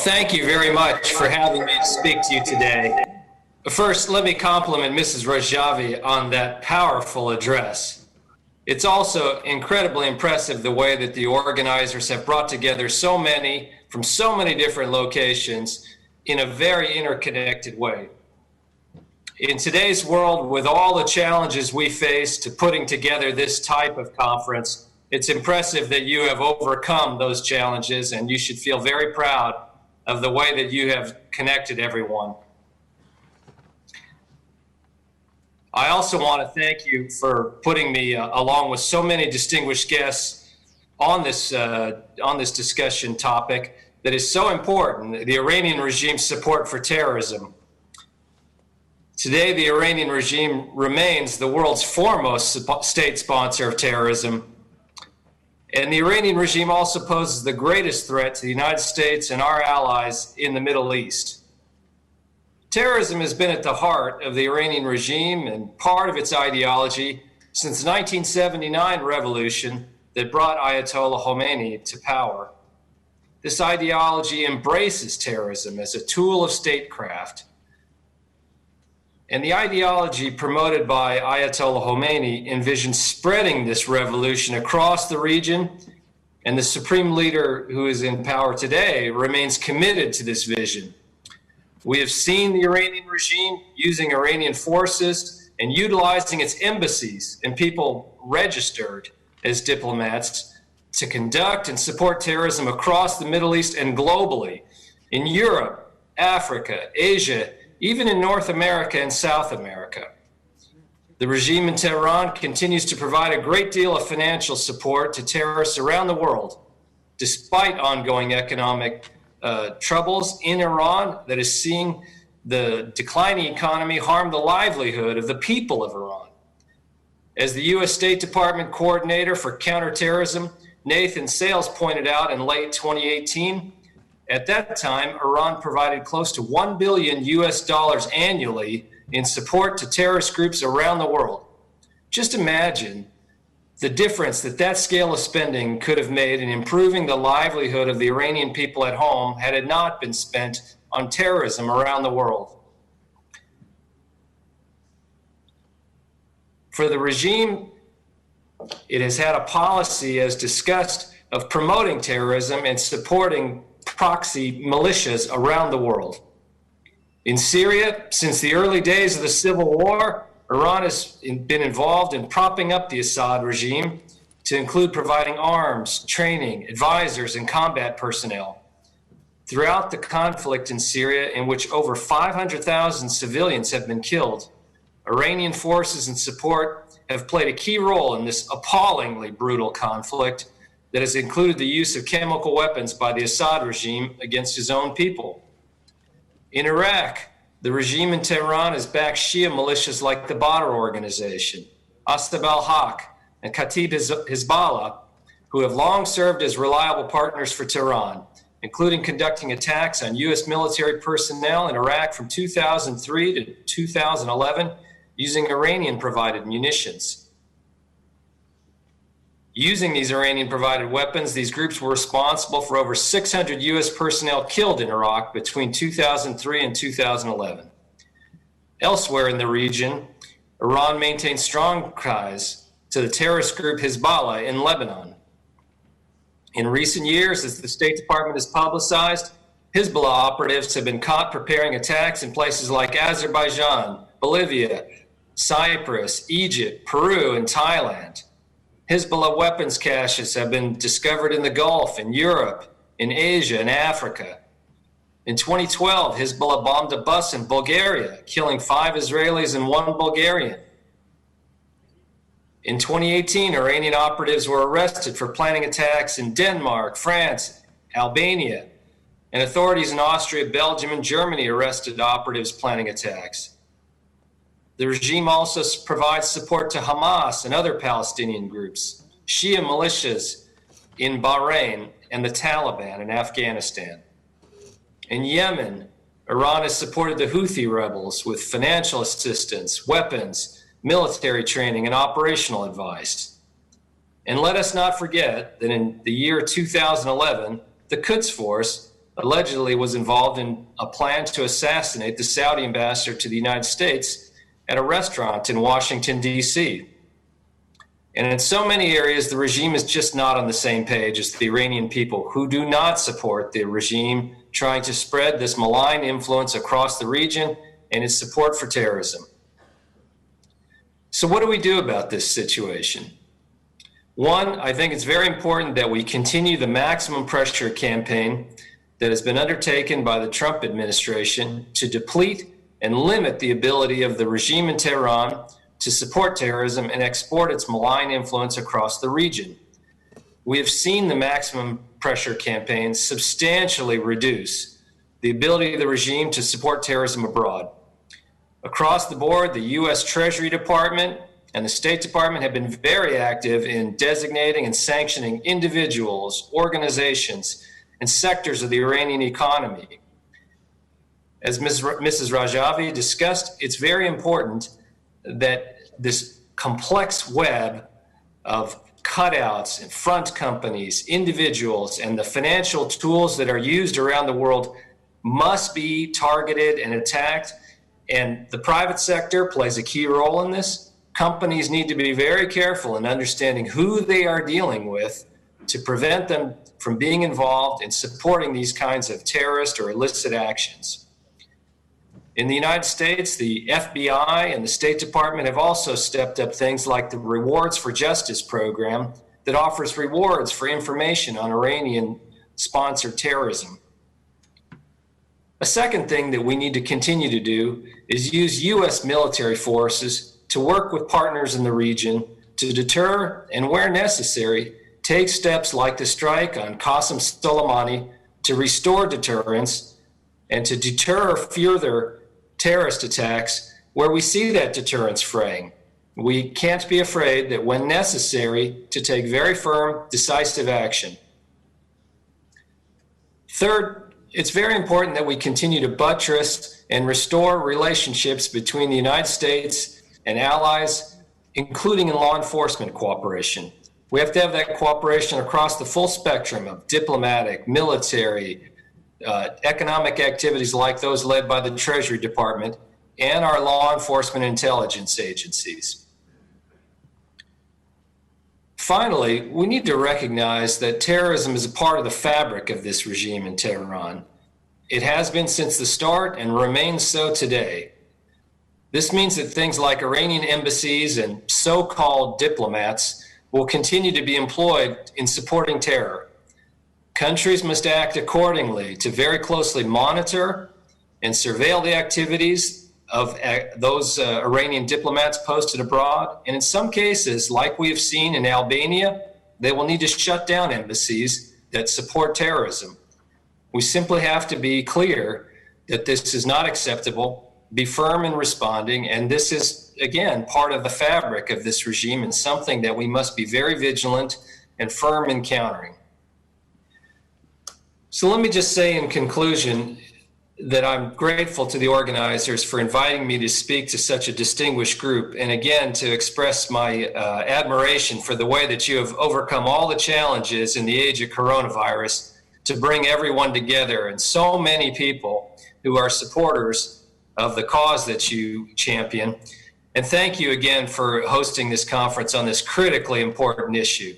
Thank you very much for having me to speak to you today. First, let me compliment Mrs. Rajavi on that powerful address. It's also incredibly impressive the way that the organizers have brought together so many from so many different locations in a very interconnected way. In today's world, with all the challenges we face to putting together this type of conference, it's impressive that you have overcome those challenges, and you should feel very proud of the way that you have connected everyone. I also want to thank you for putting me along with so many distinguished guests on this discussion topic that is so important, the Iranian regime's support for terrorism. Today, the Iranian regime remains the world's foremost state sponsor of terrorism. And the Iranian regime also poses the greatest threat to the United States and our allies in the Middle East. Terrorism has been at the heart of the Iranian regime and part of its ideology since the 1979 revolution that brought Ayatollah Khomeini to power. This ideology embraces terrorism as a tool of statecraft. And the ideology promoted by Ayatollah Khomeini envisions spreading this revolution across the region, and the supreme leader who is in power today remains committed to this vision. We have seen the Iranian regime using Iranian forces and utilizing its embassies and people registered as diplomats to conduct and support terrorism across the Middle East and globally, in Europe, Africa, Asia, even in North America and South America. The regime in Tehran continues to provide a great deal of financial support to terrorists around the world, despite ongoing economic troubles in Iran that is seeing the declining economy harm the livelihood of the people of Iran. As the U.S. State Department Coordinator for Counterterrorism, Nathan Sales, pointed out in late 2018, at that time, Iran provided close to $1 billion annually in support to terrorist groups around the world. Just imagine the difference that that scale of spending could have made in improving the livelihood of the Iranian people at home had it not been spent on terrorism around the world. For the regime, it has had a policy, as discussed, of promoting terrorism and supporting proxy militias around the world. In Syria, since the early days of the civil war, Iran has been involved in propping up the Assad regime, to include providing arms, training, advisors, and combat personnel. Throughout the conflict in Syria, in which over 500,000 civilians have been killed, Iranian forces and support have played a key role in this appallingly brutal conflict that has included the use of chemical weapons by the Assad regime against his own people. In Iraq, the regime in Tehran has backed Shia militias like the Badr organization, Astab al-Haq, and Khatib Hezbollah, who have long served as reliable partners for Tehran, including conducting attacks on U.S. military personnel in Iraq from 2003 to 2011 using Iranian-provided munitions. Using these Iranian-provided weapons, these groups were responsible for over 600 U.S. personnel killed in Iraq between 2003 and 2011. Elsewhere in the region, Iran maintains strong ties to the terrorist group Hezbollah in Lebanon. In recent years, as the State Department has publicized, Hezbollah operatives have been caught preparing attacks in places like Azerbaijan, Bolivia, Cyprus, Egypt, Peru, and Thailand. Hezbollah weapons caches have been discovered in the Gulf, in Europe, in Asia, and Africa. In 2012, Hezbollah bombed a bus in Bulgaria, killing 5 Israelis and 1 Bulgarian. In 2018, Iranian operatives were arrested for planning attacks in Denmark, France, Albania, and authorities in Austria, Belgium, and Germany arrested operatives planning attacks. The regime also provides support to Hamas and other Palestinian groups, Shia militias in Bahrain, and the Taliban in Afghanistan. In Yemen, Iran has supported the Houthi rebels with financial assistance, weapons, military training, and operational advice. And let us not forget that in the year 2011, the Quds Force, allegedly was involved in a plan to assassinate the Saudi ambassador to the United States at a restaurant in Washington, D.C. And in so many areas, the regime is just not on the same page as the Iranian people, who do not support the regime trying to spread this malign influence across the region and its support for terrorism. So what do we do about this situation? One, I think it's very important that we continue the maximum pressure campaign that has been undertaken by the Trump administration to deplete and limit the ability of the regime in Tehran to support terrorism and export its malign influence across the region. We have seen the maximum pressure campaign substantially reduce the ability of the regime to support terrorism abroad. Across the board, the U.S. Treasury Department and the State Department have been very active in designating and sanctioning individuals, organizations, and sectors of the Iranian economy. As Mrs. Rajavi discussed, it's very important that this complex web of cutouts and front companies, individuals, and the financial tools that are used around the world must be targeted and attacked. And the private sector plays a key role in this. Companies need to be very careful in understanding who they are dealing with to prevent them from being involved in supporting these kinds of terrorist or illicit actions. In the United States, the FBI and the State Department have also stepped up things like the Rewards for Justice program that offers rewards for information on Iranian-sponsored terrorism. A second thing that we need to continue to do is use U.S. military forces to work with partners in the region to deter and, where necessary, take steps like the strike on Qasem Soleimani to restore deterrence and to deter further terrorist attacks where we see that deterrence fraying. We can't be afraid that when necessary to take very firm, decisive action. Third, it's very important that we continue to buttress and restore relationships between the United States and allies, including in law enforcement cooperation. We have to have that cooperation across the full spectrum of diplomatic, military, economic activities like those led by the Treasury Department and our law enforcement intelligence agencies. Finally, we need to recognize that terrorism is a part of the fabric of this regime in Tehran. It has been since the start and remains so today. This means that things like Iranian embassies and so-called diplomats will continue to be employed in supporting terror. Countries must act accordingly to very closely monitor and surveil the activities of those Iranian diplomats posted abroad. And in some cases, like we have seen in Albania, they will need to shut down embassies that support terrorism. We simply have to be clear that this is not acceptable, be firm in responding, and this is, again, part of the fabric of this regime and something that we must be very vigilant and firm in countering. So let me just say in conclusion that I'm grateful to the organizers for inviting me to speak to such a distinguished group, and again to express my admiration for the way that you have overcome all the challenges in the age of coronavirus to bring everyone together, and so many people who are supporters of the cause that you champion. And thank you again for hosting this conference on this critically important issue.